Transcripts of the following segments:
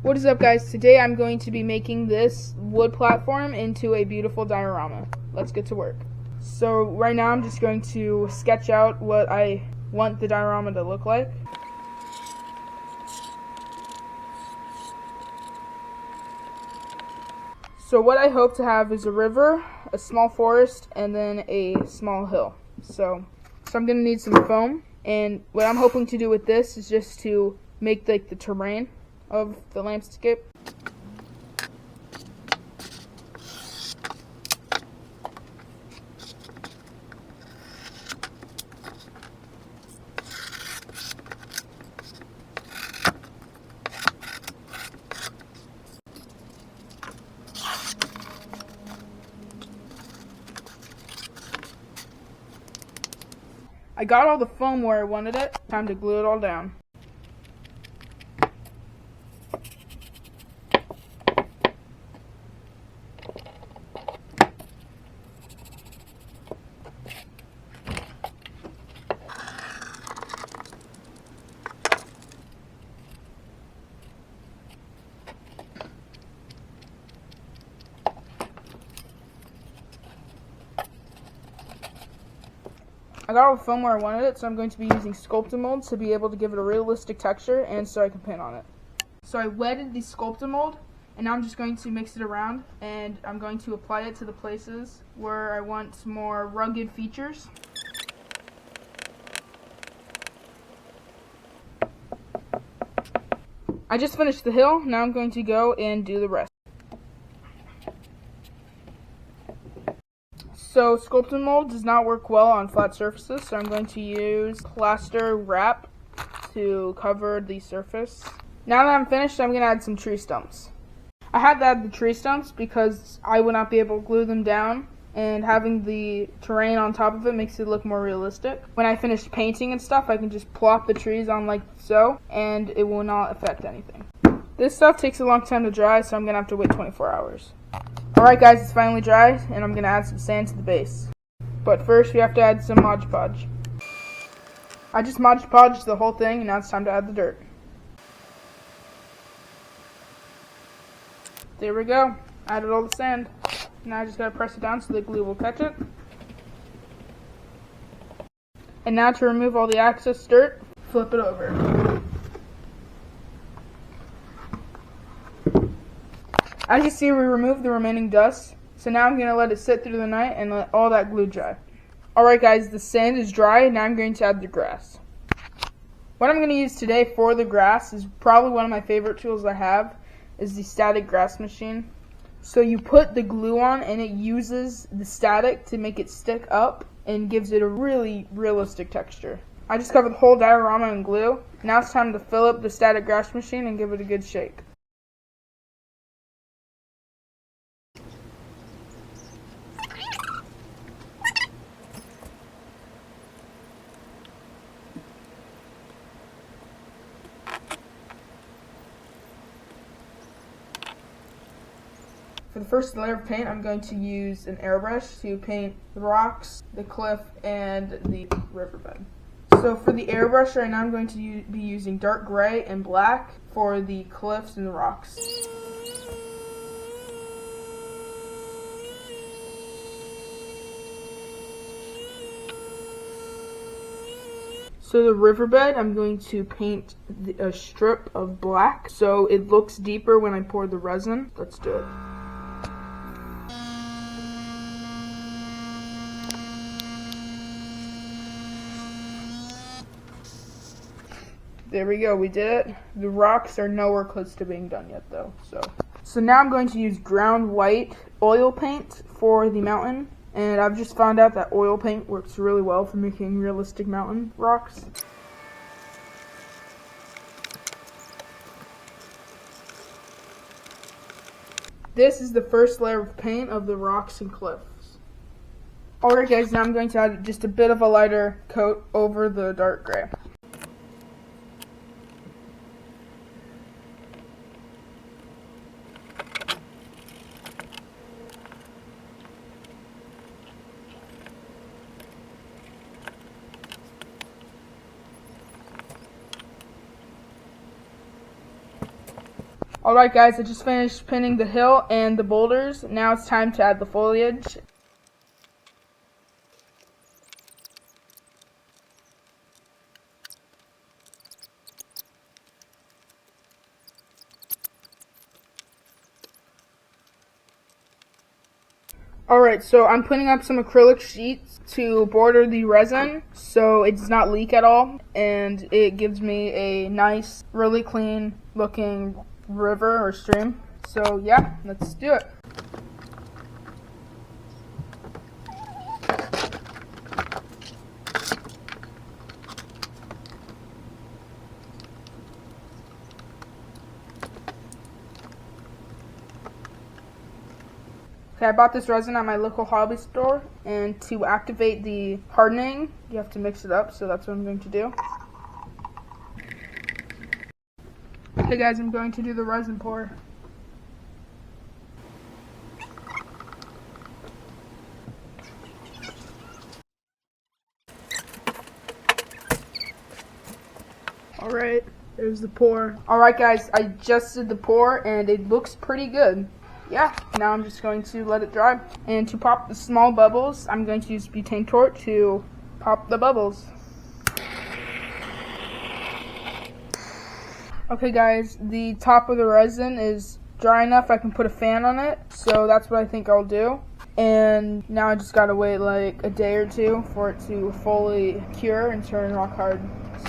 What is up, guys? Today I'm going to be making this wood platform into a beautiful diorama. Let's get to work. So right now I'm just going to sketch out what I want the diorama to look like. So what I hope to have is a river, a small forest, and then a small hill. So I'm going to need some foam, and what I'm hoping to do with this is just to make like the terrain of the landscape. I got all the foam where I wanted it. Time to glue it all down. I got all the foam where I wanted it, so I'm going to be using sculpting molds to be able to give it a realistic texture and so I can paint on it. So I wetted the sculpting mold, and now I'm just going to mix it around, and I'm going to apply it to the places where I want more rugged features. I just finished the hill, now I'm going to go and do the rest. So sculpting mold does not work well on flat surfaces, so I'm going to use plaster wrap to cover the surface. Now that I'm finished, I'm going to add some tree stumps. I had to add the tree stumps because I would not be able to glue them down, and having the terrain on top of it makes it look more realistic. When I finish painting and stuff, I can just plop the trees on like so, and it will not affect anything. This stuff takes a long time to dry, so I'm going to have to wait 24 hours. Alright guys, it's finally dry, and I'm going to add some sand to the base. But first we have to add some Mod Podge. I just Mod Podged the whole thing, and now it's time to add the dirt. There we go. Added all the sand. Now I just gotta press it down so the glue will catch it. And now to remove all the excess dirt, flip it over. As you see, we removed the remaining dust, so now I'm going to let it sit through the night and let all that glue dry. Alright guys, the sand is dry, now I'm going to add the grass. What I'm going to use today for the grass is probably one of my favorite tools I have, is the static grass machine. So you put the glue on and it uses the static to make it stick up and gives it a really realistic texture. I just covered the whole diorama in glue. Now it's time to fill up the static grass machine and give it a good shake. For the first layer of paint, I'm going to use an airbrush to paint the rocks, the cliff, and the riverbed. So for the airbrush right now, I'm going to be using dark gray and black for the cliffs and the rocks. So the riverbed, I'm going to paint a strip of black so it looks deeper when I pour the resin. Let's do it. There we go, we did it. The rocks are nowhere close to being done yet though. So now I'm going to use ground white oil paint for the mountain. And I've just found out that oil paint works really well for making realistic mountain rocks. This is the first layer of paint of the rocks and cliffs. Alright guys, now I'm going to add just a bit of a lighter coat over the dark gray. Alright guys, I just finished pinning the hill and the boulders. Now it's time to add the foliage. Alright, so I'm putting up some acrylic sheets to border the resin so it does not leak at all, and it gives me a nice, really clean looking river or stream. So yeah, let's do it. Okay, I bought this resin at my local hobby store, and to activate the hardening, you have to mix it up, so that's what I'm going to do. Okay guys, I'm going to do the resin pour. Alright, there's the pour. Alright guys, I just did the pour, and it looks pretty good. Yeah, now I'm just going to let it dry. And to pop the small bubbles, I'm going to use butane torch to pop the bubbles. Okay guys, the top of the resin is dry enough I can put a fan on it, so that's what I think I'll do. And now I just gotta wait like a day or two for it to fully cure and turn rock hard.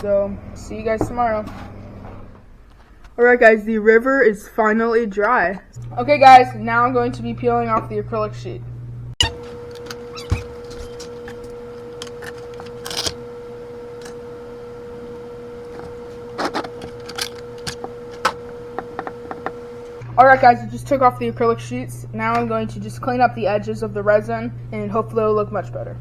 So, see you guys tomorrow. Alright guys, the river is finally dry. Okay guys, now I'm going to be peeling off the acrylic sheet. Alright guys, I just took off the acrylic sheets. Now I'm going to just clean up the edges of the resin and hopefully it'll look much better.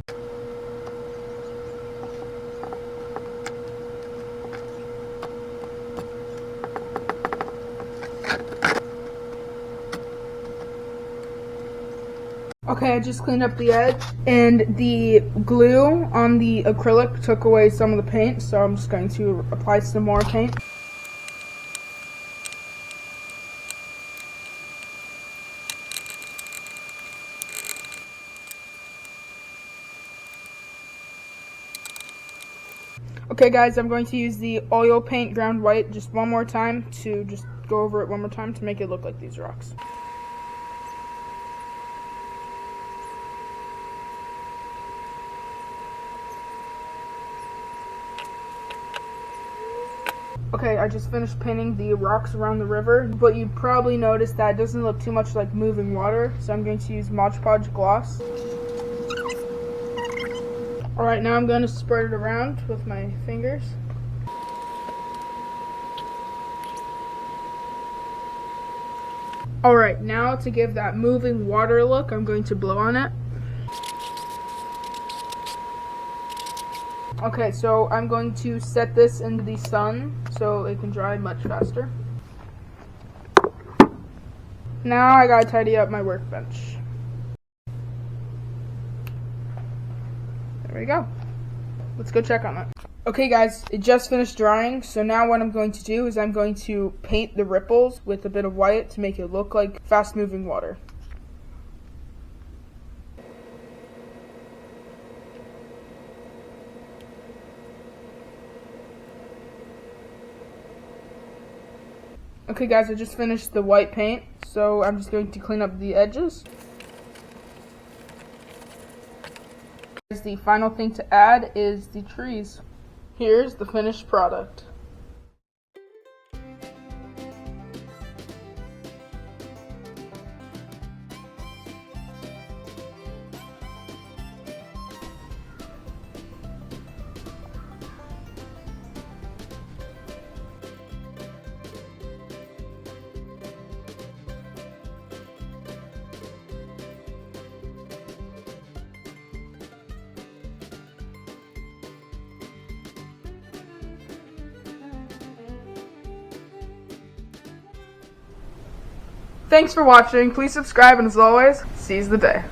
Okay, I just cleaned up the edge, and the glue on the acrylic took away some of the paint, so I'm just going to apply some more paint. Okay guys, I'm going to use the oil paint ground white just one more time to just go over it one more time to make it look like these rocks. Okay, I just finished painting the rocks around the river, but you probably noticed that it doesn't look too much like moving water, so I'm going to use Mod Podge gloss. Alright, now I'm going to spread it around with my fingers. Alright, now to give that moving water look, I'm going to blow on it. Okay, so I'm going to set this into the sun so it can dry much faster. Now I gotta tidy up my workbench. There we go. Let's go check on it. Okay guys, it just finished drying, so now what I'm going to do is I'm going to paint the ripples with a bit of white to make it look like fast moving water. Okay guys, I just finished the white paint, so I'm just going to clean up the edges. The final thing to add is the trees. Here's the finished product. Thanks for watching. Please subscribe, and as always, seize the day.